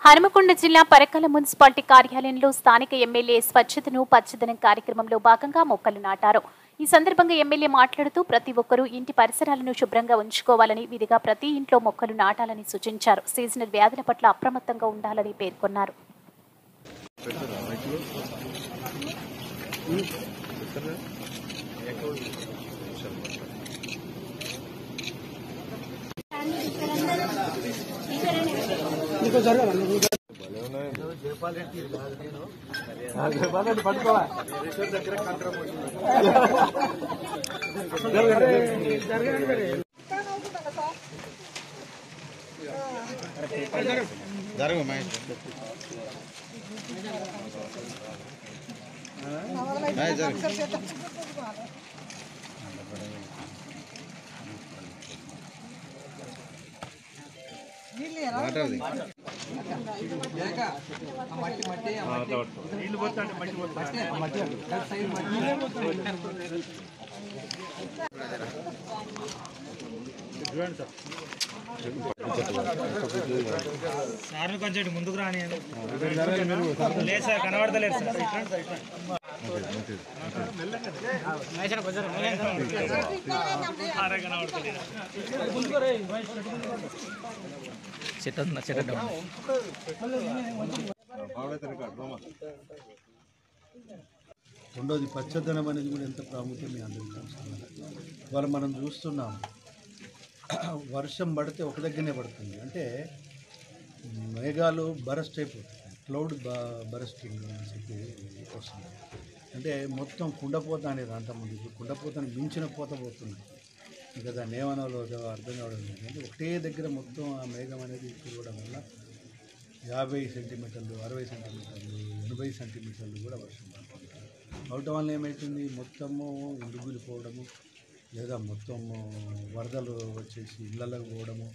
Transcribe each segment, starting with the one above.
హనుమకొండ జిల్లా పరకాల మున్సిపాలిటీ కార్యాలయంలో స్థానిక ఎమ్మెల్యే స్వచ్ఛతను పచ్చదనం కార్యక్రమంలో భాగంగా మొక్కలు నాటారు. ఈ సందర్భంగా ఎమ్మెల్యే మాట్లాడుతూ ప్రతి ఒక్కరూ ఇంటి పరిసరాలను శుభ్రంగా ఉంచుకోవాలని, విధిగా ప్రతి ఇంట్లో మొక్కలు నాటాలని సూచించారు. సీజనల్ వ్యాధుల పట్ల అప్రమత్తంగా ఉండాలని పేర్కొన్నారు. సార్ కొంచెం ముందుకు రాని లేదు సార్, కనబడతలేదు రెండోది పచ్చదనం అనేది కూడా ఎంత ప్రాముఖ్యం మీ అందరికీ తెలుసు. ఇవాళ మనం చూస్తున్నాం, వర్షం పడితే ఒక దగ్గరనే పడుతుంది, అంటే మేఘాలు బరస్ట్ అయిపోతుంది, క్లౌడ్ బరస్టింగ్ అని చెప్పి వస్తుంది. అంటే మొత్తం కుండపోత అనేది అంతమంది కుండపోతను మించిన పోత పోతుంది. ఇంకా దాన్ని ఏమనాలో అర్థం కావడం లేదు. అంటే ఒకటే దగ్గర మొత్తం ఆ మేఘం అనేది తిరగడం వల్ల 50 సెంటీమీటర్లు, 60 సెంటీమీటర్లు, 80 సెంటీమీటర్లు కూడా వర్షం పడుతుంది. అవటం వల్ల ఏమవుతుంది, మొత్తము ఇండుగులిపోవడము, లేదా మొత్తము వరదలు వచ్చేసి ఇళ్లలోకి పోవడము,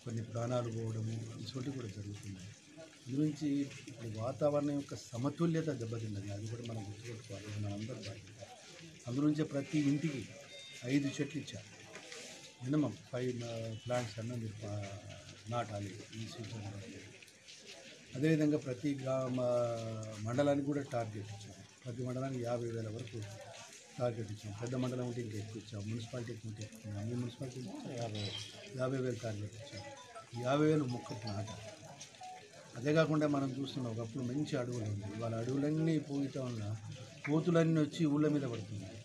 కొన్ని ప్రాణాలు పోవడము, ఇటువంటి కూడా జరుగుతున్నాయి. గురించి వాతావరణం యొక్క సమతుల్యత దెబ్బతిన్నది, అది కూడా మనం గుర్తుపెట్టుకోవాలి. మనందరూ బాధ్యత. అందుగురించే ప్రతి ఇంటికి 5 చెట్లు ఇచ్చారు. మినిమం 5 ప్లాంట్స్ అన్న మీరు నాటాలి ఈ సీజన్లో. అదేవిధంగా ప్రతి మండలానికి కూడా టార్గెట్ ఇచ్చారు. ప్రతి మండలానికి 50,000 వరకు టార్గెట్ ఇచ్చాం. పెద్ద మండలం ఉంటే ఇంకా ఎక్కువ ఇచ్చాం, మున్సిపాలిటీకి ఉంటే ఎక్కువ. అన్ని మున్సిపాలిటీకి 50,000 టార్గెట్ ఇచ్చాం. 50,000 మొక్కలు నాటాలి. అదే కాకుండా మనం చూస్తున్నాం, ఒకప్పుడు మంచి అడవులు ఉంది, ఇవాళ అడవులన్నీ పోయటం వల్ల కోతులన్నీ వచ్చి ఊళ్ళ మీద పడుతున్నాయి.